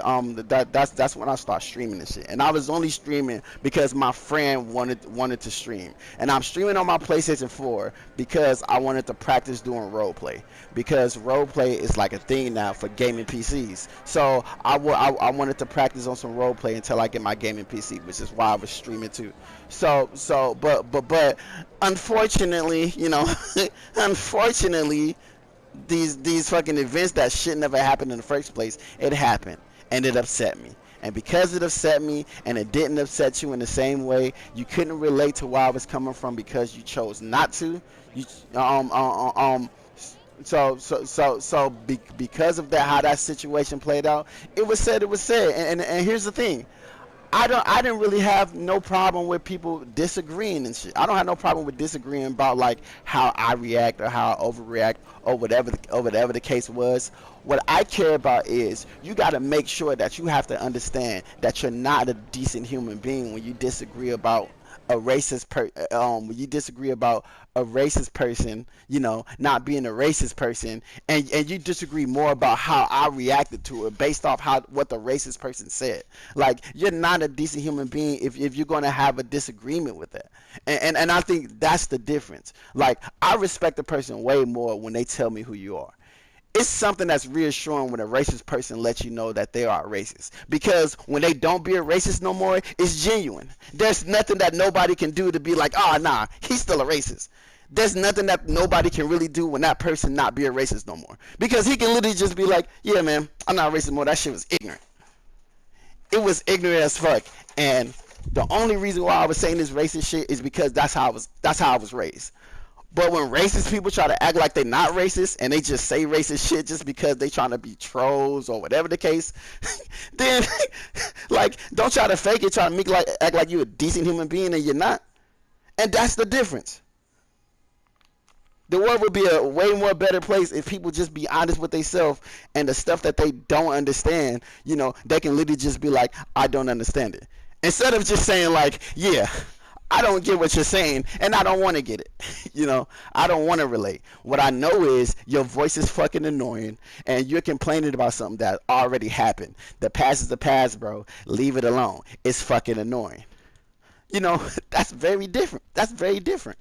that's when I start streaming and shit. And I was only streaming because my friend wanted to stream. And I'm streaming on my PlayStation 4 because I wanted to practice doing roleplay. Because roleplay is like a thing now for gaming PCs. So I wanted to practice on some roleplay until I get my gaming PC, which is why I was streaming too. But unfortunately, unfortunately, these fucking events that shit never happened in the first place, it happened and it upset me. And because it upset me and it didn't upset you in the same way, you couldn't relate to where I was coming from because you chose not to. You because of that, how that situation played out, it was said, and here's the thing. I didn't really have no problem with people disagreeing and shit. I don't have no problem with disagreeing about like how I react or how I overreact or whatever the case was. What I care about is you got to make sure that you have to understand that you're not a decent human being when you disagree about a when you disagree about a racist person, not being a racist person, and you disagree more about how I reacted to it based off what the racist person said. Like, you're not a decent human being if you're going to have a disagreement with it. And I think that's the difference. Like, I respect a person way more when they tell me who you are. It's something that's reassuring when a racist person lets you know that they are racist. Because when they don't be a racist no more, it's genuine. There's nothing that nobody can do to be like, oh, nah, he's still a racist. There's nothing that nobody can really do when that person not be a racist no more. Because he can literally just be like, yeah, man, I'm not racist anymore. That shit was ignorant. It was ignorant as fuck. And the only reason why I was saying this racist shit is because that's how I was raised. But when racist people try to act like they're not racist and they just say racist shit just because they trying to be trolls or whatever the case, then like, don't try to fake it, try to act like you're a decent human being and you're not. And that's the difference. The world would be a way more better place if people just be honest with themselves, and the stuff that they don't understand, they can literally just be like, I don't understand it. Instead of just saying like, yeah, I don't get what you're saying, and I don't want to get it. I don't want to relate. What I know is your voice is fucking annoying, and you're complaining about something that already happened. The past is the past, bro. Leave it alone. It's fucking annoying. That's very different. That's very different.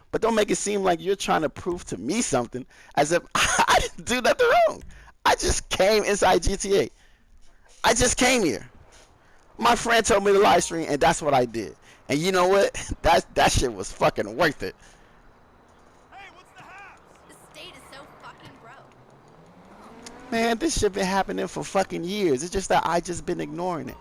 But don't make it seem like you're trying to prove to me something as if I didn't do nothing wrong. I just came inside GTA. I just came here. My friend told me to live stream, and that's what I did. And you know what? That shit was fucking worth it. Hey, what's the haps? The state is so fucking broke. Man, this shit been happening for fucking years. It's just that I just been ignoring it.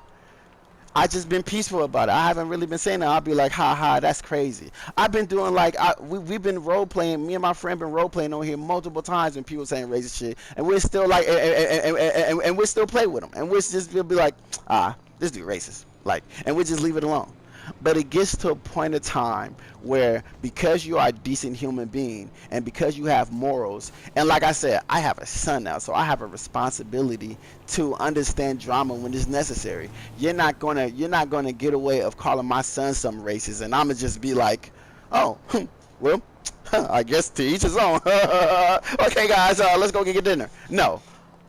I just been peaceful about it. I haven't really been saying that. I'll be like, ha, that's crazy. I've been doing like, we've been role playing. Me and my friend been role playing on here multiple times when people saying racist shit, and we're still like, and we still play with them, and we'll just be like, this dude racist, like, and we just leave it alone. But it gets to a point of time where, because you are a decent human being and because you have morals, and like I said, I have a son now, so I have a responsibility to understand drama when it's necessary. You're not gonna get away of calling my son some racist, and I'ma just be like, oh, well, I guess to each his own. Okay, guys, let's go get dinner. No,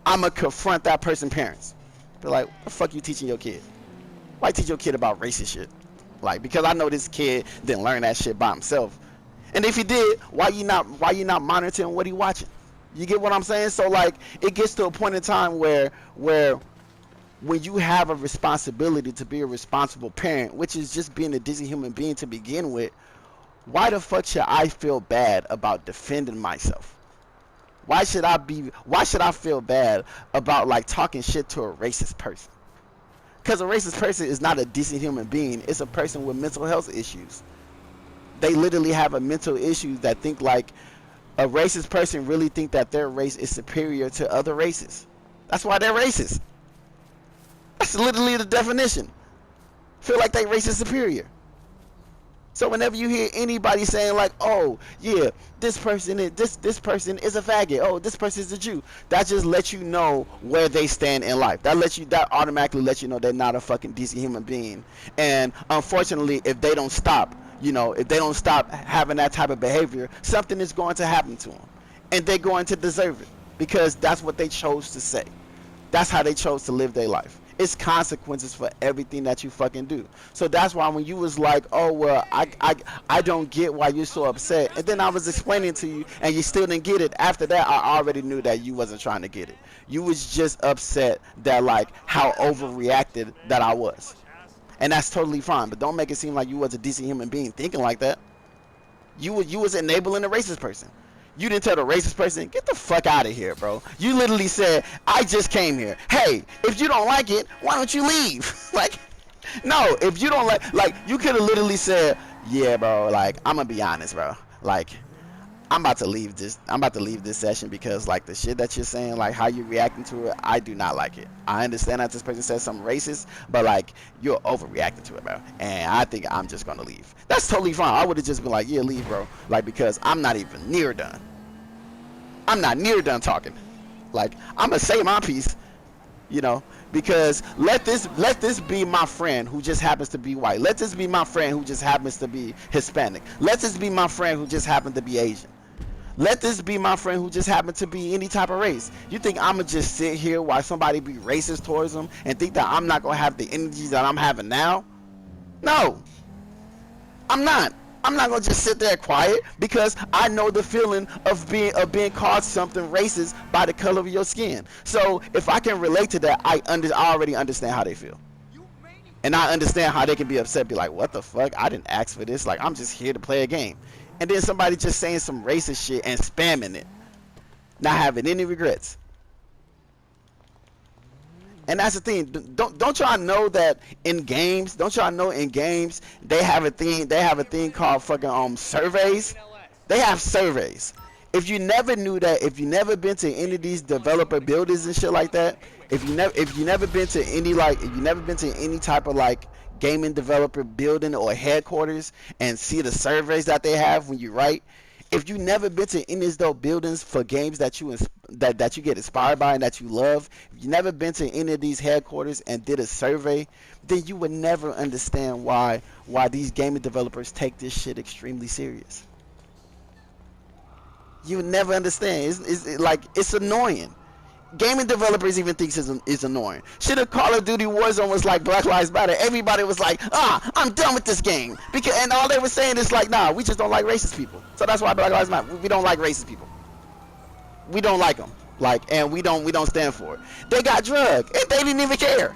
I'ma confront that person's parents. Be like, what the fuck you teaching your kid? Why teach your kid about racist shit? Like, because I know this kid didn't learn that shit by himself. And if he did, why you not monitoring what he watching? You get what I'm saying? So like, it gets to a point in time where when you have a responsibility to be a responsible parent, which is just being a decent human being to begin with, why the fuck should I feel bad about defending myself? Why should I feel bad about like talking shit to a racist person? Because a racist person is not a decent human being. It's a person with mental health issues. They literally have a mental issue that think like a racist person really think that their race is superior to other races. That's why they're racist. That's literally the definition. Feel like they race is superior. So whenever you hear anybody saying like, oh yeah, this person is a faggot, oh this person is a Jew, that just lets you know where they stand in life. That automatically lets you know they're not a fucking decent human being. And unfortunately, if they don't stop having that type of behavior, something is going to happen to them, and they're going to deserve it because that's what they chose to say. That's how they chose to live their life. It's consequences for everything that you fucking do. So that's why when you was like, oh well, I don't get why you're so upset, and then I was explaining to you and you still didn't get it. After that, I already knew that you wasn't trying to get it. You was just upset that like how overreacted that I was, and that's totally fine. But don't make it seem like you was a decent human being thinking like that. You was enabling a racist person. You didn't tell the racist person, get the fuck out of here, bro. You literally said, I just came here. Hey, if you don't like it, why don't you leave? Like, no, if you don't like you could have literally said, yeah, bro, like, I'm gonna be honest, bro. Like, I'm about to leave this. I'm about to leave this session because like the shit that you're saying, like how you're reacting to it, I do not like it. I understand that this person said something racist, but like you're overreacting to it, bro. And I think I'm just gonna leave. That's totally fine. I would have just been like, yeah, leave, bro. Like because I'm not even near done. I'm not near done talking. Like I'm gonna say my piece, you know, because let this be my friend who just happens to be white. Let this be my friend who just happens to be Hispanic. Let this be my friend who just happens to be Asian. Let this be my friend who just happened to be any type of race. You think I'ma just sit here while somebody be racist towards them and think that I'm not gonna have the energy that I'm having now? No, I'm not. I'm not gonna just sit there quiet because I know the feeling of being called something racist by the color of your skin. So if I can relate to that, I already understand how they feel. And I understand how they can be upset, be like, what the fuck? I didn't ask for this. Like, I'm just here to play a game. And then somebody just saying some racist shit and spamming it, not having any regrets. And that's the thing. Don't y'all know that in games? Don't y'all know in games they have a thing? They have a thing called fucking surveys. They have surveys. If you never knew that, if you never been to any of these developer buildings and shit like that, if you never been to any like, if you never been to any type of like gaming developer building or headquarters and see the surveys that they have when you write, if you never been to any of those buildings for games that you that you get inspired by and that you love, if you never been to any of these headquarters and did a survey, then you would never understand why these gaming developers take this shit extremely serious. You would never understand. It's annoying. Gaming developers even thinks is annoying. Shit, if Call of Duty Warzone was like Black Lives Matter, everybody was like, I'm done with this game. And all they were saying is like, nah, we just don't like racist people. So that's why Black Lives Matter. We don't like racist people. We don't like them. Like, and we don't stand for it. They got drugged, and they didn't even care.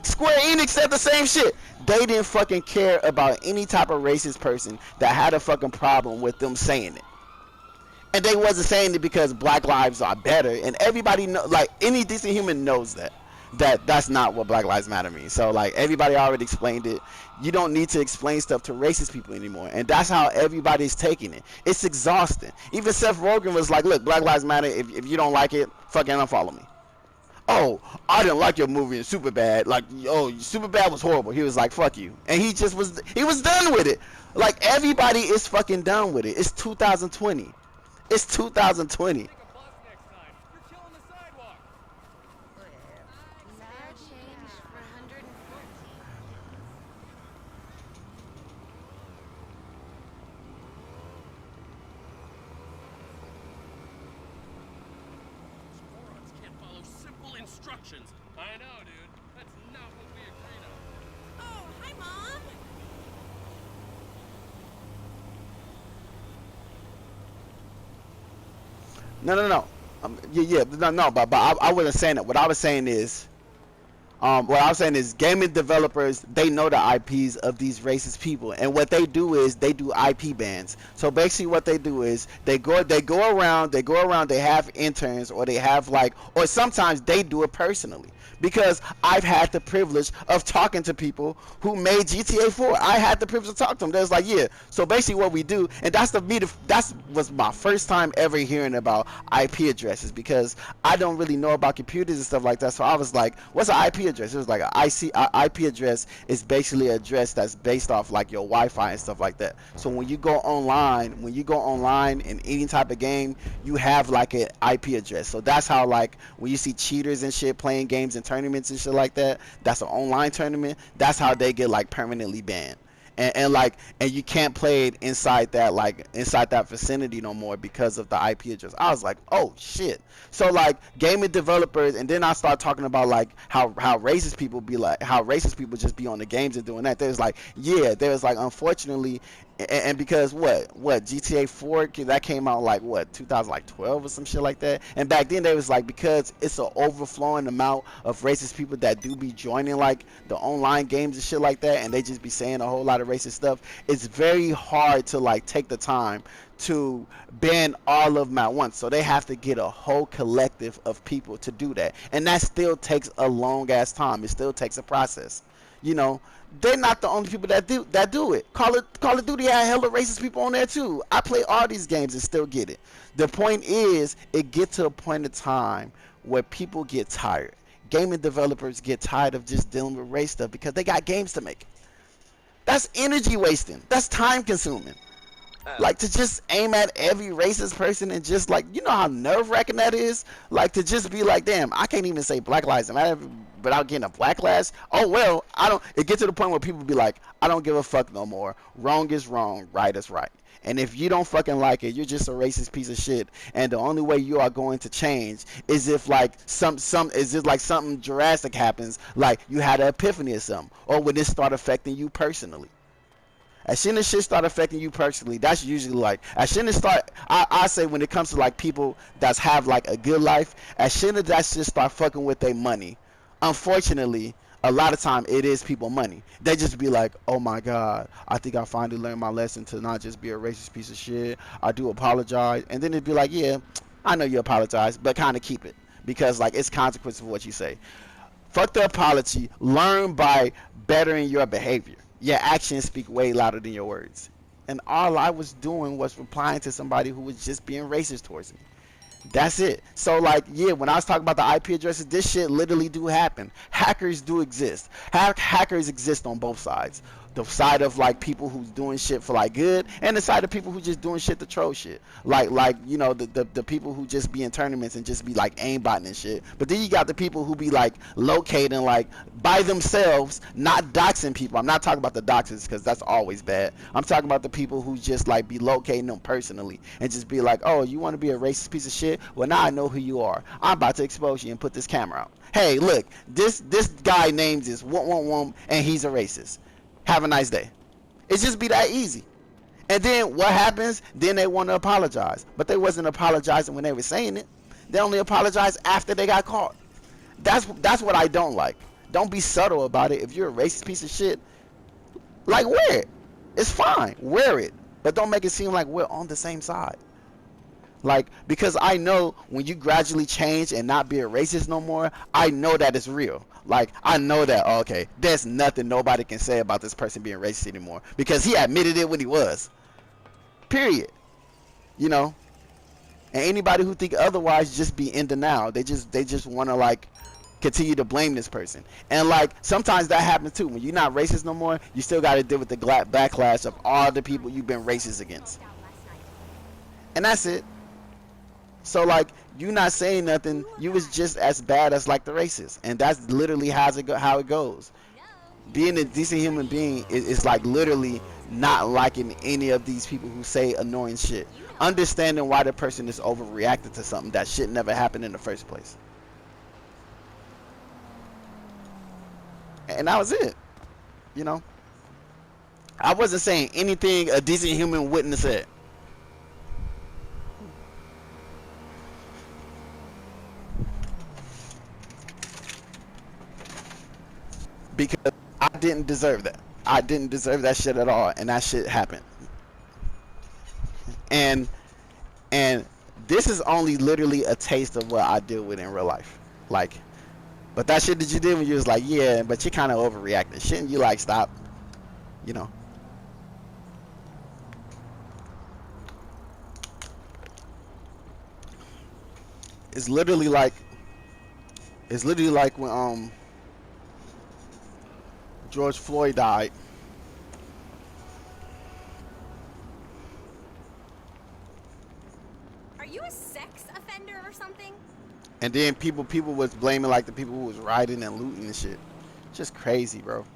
Square Enix said the same shit. They didn't fucking care about any type of racist person that had a fucking problem with them saying it. And they wasn't saying it because black lives are better, and everybody know, like any decent human knows that's not what Black Lives Matter means. So like everybody already explained it. You don't need to explain stuff to racist people anymore, and that's how everybody's taking it. It's exhausting. Even Seth Rogen was like, look, Black Lives Matter, if you don't like it, fucking unfollow me. Oh, I didn't like your movie in Superbad. Like, oh, Superbad was horrible. He was like, fuck you. And he was done with it. Like everybody is fucking done with it. It's 2020. It's 2020. Instructions. I know, dude. That's not what we agreed on. Oh, hi, Mom. No. No. But I wasn't saying that. What I was saying is, gaming developers, they know the IPs of these racist people, and what they do is they do IP bans. So basically, what they do is they go around, they have interns, or they have or sometimes they do it personally. Because I've had the privilege of talking to people who made GTA 4. I had the privilege to talk to them. They was like, yeah. So basically, what we do, and that was my first time ever hearing about IP addresses, because I don't really know about computers and stuff like that. So I was like, what's an IP address? It was like an IP address is basically an address that's based off like your Wi-Fi and stuff like that. So when you go online in any type of game, you have like an IP address. So that's how like when you see cheaters and shit playing games and tournaments and shit like that, that's an online tournament. That's how they get like permanently banned. and like and you can't play it inside that vicinity no more because of the IP address. I was like, oh shit. So like gaming developers, and then I start talking about like how racist people be like, how racist people just be on the games and doing that. There's like, yeah, there's like, unfortunately, and because what GTA 4 that came out like what 2012 or some shit like that, and back then they was like, because it's an overflowing amount of racist people that do be joining like the online games and shit like that, and they just be saying a whole lot of racist stuff. It's very hard to like take the time to ban all of them at once, so they have to get a whole collective of people to do that, and that still takes a long ass time. It still takes a process, you know. They're not the only people that do it. Call of Duty had hella racist people on there too. I play all these games and still get it. The point is, it gets to a point in time where people get tired. Gaming developers get tired of just dealing with race stuff because they got games to make. That's energy wasting. That's time consuming. Like, to just aim at every racist person and just like, you know how nerve wracking that is? Like, to just be like, damn, I can't even say Black Lives Matter without getting a backlash. Oh well, I don't. It gets to the point where people be like, I don't give a fuck no more. Wrong is wrong, right is right. And if you don't fucking like it, you're just a racist piece of shit. And the only way you are going to change is if like something drastic happens, like you had an epiphany or something, or when it start affecting you personally. As soon as shit start affecting you personally, that's usually like, as soon as start, I say when it comes to like people that's have like a good life, as soon as that shit start fucking with their money, unfortunately, a lot of time it is people money. They just be like, oh my God, I think I finally learned my lesson to not just be a racist piece of shit. I do apologize. And then it'd be like, yeah, I know you apologize, but kind of keep it. Because like it's consequences of what you say. Fuck the apology. Learn by bettering your behavior. Your actions speak way louder than your words. And all I was doing was replying to somebody who was just being racist towards me. That's it. So like, yeah, when I was talking about the IP addresses, this shit literally do happen. Hackers do exist. Hackers exist on both sides. The side of like people who's doing shit for like good, and the side of people who just doing shit to troll shit. Like you know, the people who just be in tournaments and just be like aimbotting and shit. But then you got the people who be like locating like by themselves, not doxing people. I'm not talking about the doxers because that's always bad. I'm talking about the people who just like be locating them personally and just be like, oh, you want to be a racist piece of shit? Well, now I know who you are. I'm about to expose you and put this camera out. Hey, look, this guy names is and he's a racist. Have a nice day. It just be that easy. And then what happens? Then they want to apologize. But they wasn't apologizing when they were saying it. They only apologized after they got caught. That's what I don't like. Don't be subtle about it. If you're a racist piece of shit, like, wear it. It's fine. Wear it. But don't make it seem like we're on the same side. Like, because I know when you gradually change and not be a racist no more, I know that it's real. Like, I know that, okay, there's nothing nobody can say about this person being racist anymore. Because he admitted it when he was. Period. You know? And anybody who think otherwise just be in denial. They just want to, like, continue to blame this person. And, like, sometimes that happens, too. When you're not racist no more, you still got to deal with the backlash of all the people you've been racist against. And that's it. So like, you not saying nothing, you was just as bad as like the racist, and that's literally how it goes. Being a decent human being is like literally not liking any of these people who say annoying shit. Understanding why the person is overreacting to something that shit never happened in the first place. And that was it. You know, I wasn't saying anything a decent human wouldn't have said. Because I didn't deserve that. I didn't deserve that shit at all, and that shit happened. And this is only literally a taste of what I deal with in real life. Like, but that shit that you did when you was like, yeah, but you kind of overreacted. Shouldn't you like stop? You know. It's literally like when George Floyd died. Are you a sex offender or something? And then people was blaming like the people who was rioting and looting and shit. Just crazy, bro.